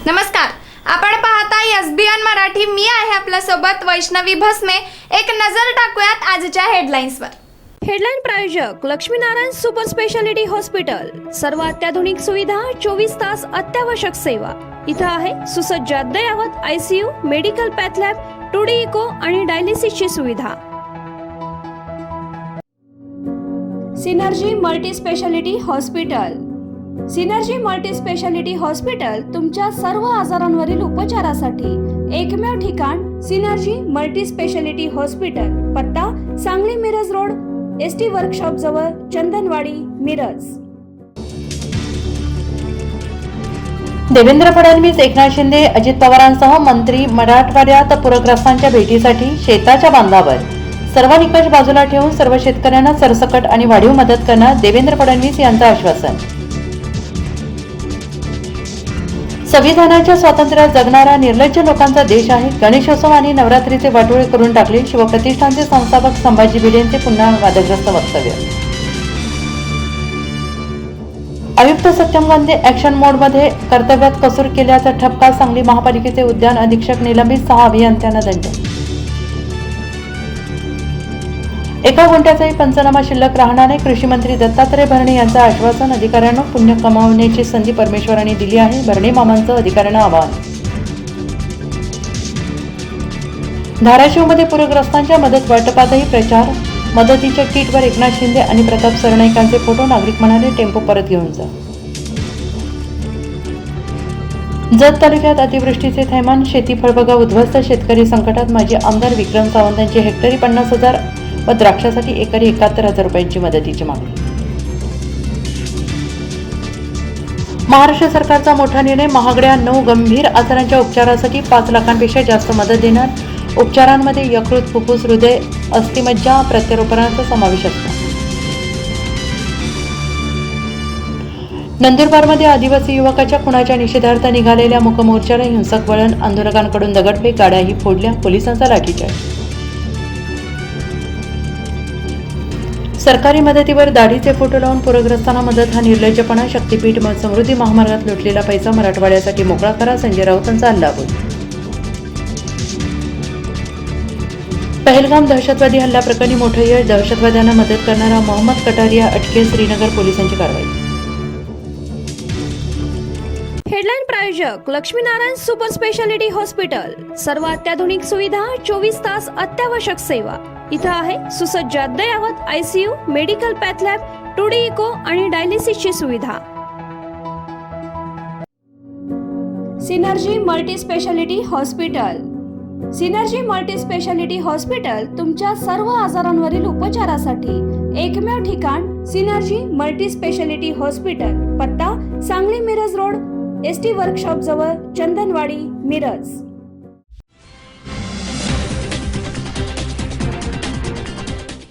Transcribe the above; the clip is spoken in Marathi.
नमस्कार, आपण पाहताय एसबीएन मराठी. मी आहे आपल्या सोबत वैष्णवी भस्मे. एक नजर टाकूयात आजच्या हेडलाईन्सवर. हेडलाईन प्रायोजक लक्ष्मीनारायण सुपर स्पेशालिटी हॉस्पिटल. सर्व अत्याधुनिक सुविधा, 24 तास अत्यावश्यक सेवा. इथं आहे सुसज्ज अद्ययावत ICU, medical path lab, 2D echo आणि डायलिसिसची सुविधा. Synergy Multi Speciality Hospital. Synergy Multi Speciality Hospital तुमच्या सर्व आजारांवरील उपचारासाठी एकमेव ठिकाण. Synergy Multi Speciality Hospital. पत्ता Sangli Miraj road, ST workshop जवळ, चंदनवाडी, मिरज. देवेंद्र फडणवीस, एकनाथ शिंदे, अजित पवारांसह मंत्री मराठवाड्यात पूरग्रस्तांच्या भेटीसाठी शेताच्या बांधावर सर्व निकष बाजूला ठेवून सर्व शेतकऱ्यांना सरसकट आणि वाढीव मदत करणार देवेंद्र फडणवीस यांचं आश्वासन. संविधानाच्या स्वातंत्र्यात जगणारा निर्लज्ज लोकांचा देश आहे. गणेशोत्सव आणि नवरात्रीचे वाटोळे करून टाकले. शिवप्रतिष्ठानचे संस्थापक संभाजी भिडेंचे पुन्हा वादग्रस्त वक्तव्य. आयुक्त सत्यम गांधी ऍक्शन मोडमध्ये कर्तव्यात कसूर केल्याचा ठपका. सांगली महापालिकेचे उद्यान अधीक्षक निलंबित, 6 अभियंत्यांना दंड. एका गुंठ्याचाही पंचनामा शिल्लक राहणार नाही. कृषी मंत्री दत्तात्रय भरणे यांचं आश्वासन. अधिकाऱ्यांना पुण्य कमावण्याची संधी परमेश्वराने दिली आहे. भरणे मामांचं अधिकाऱ्यांना आवाहन. धाराशिवमध्ये पूरग्रस्तांच्या मदत वाटपातही प्रचार. मदतीच्या किटवर एकनाथ शिंदे आणि प्रताप सरनाईकांचे फोटो. नागरिक म्हणाले, टेम्पो परत घेऊन जा. जत तालुक्यात अतिवृष्टीचे थैमान. शेती फळबागा उद्ध्वस्त. शेतकरी संकटात. माजी आमदार विक्रम सावंत यांची हेक्टरी 50,000 व द्राक्षासाठी एकरी 71,000 रुपयांची मदतीची मागणी. महाराष्ट्र सरकारचा मोठा निर्णय. महागड्या 9 गंभीर आजारांच्या उपचारासाठी 5 लाखांपेक्षा जास्त मदत देणार. उपचारांमध्ये यकृत, फुफ्फुस, हृदय, अस्थिमज्जा प्रत्यारोपणाचा समावेश असणार. नंदुरबारमध्ये आदिवासी युवकाच्या खुनाच्या निषेधार्थ निघालेल्या मूकमोर्चाला हिंसक वळण. आंदोलकांकडून दगडफेक, गाड्याही फोडल्या. पोलिसांचा लाठीचार्ज. सरकारी मदतीवर दाढीचे फोटो लावून पूरग्रस्तांना मदत हा निर्लज्जपणा. शक्तीपीठ समृद्धी महामार्गात लुटलेला पैसा मराठवाड्यासाठी मोकळा करा. संजय राऊतांचा हल्लाबोल. पहलगाम दहशतवादी हल्ला प्रकरणी मोठं यश. दहशतवाद्यांना मदत करणारा मोहम्मद कटारिया अटकेत. श्रीनगर पोलिसांची कारवाई. हेडलाईन प्रायोजक लक्ष्मीनारायण सुपर स्पेशालिटी हॉस्पिटल. सर्व अत्याधुनिक सुविधा, 24 तास अत्यावश्यक सेवा. इथं आहे सुसज्ज अद्ययावत ICU, medical path lab, 2D echo आणि डायलिसिसची सुविधा. Synergy Multi Speciality Hospital. Synergy Multi Speciality Hospital तुमच्या सर्व आजारांवरील उपचारासाठी एकमेव ठिकाण. Synergy Multi Speciality Hospital. पत्ता Sangli Miraj road, ST workshop जवळ, चंदनवाडी, मिरज.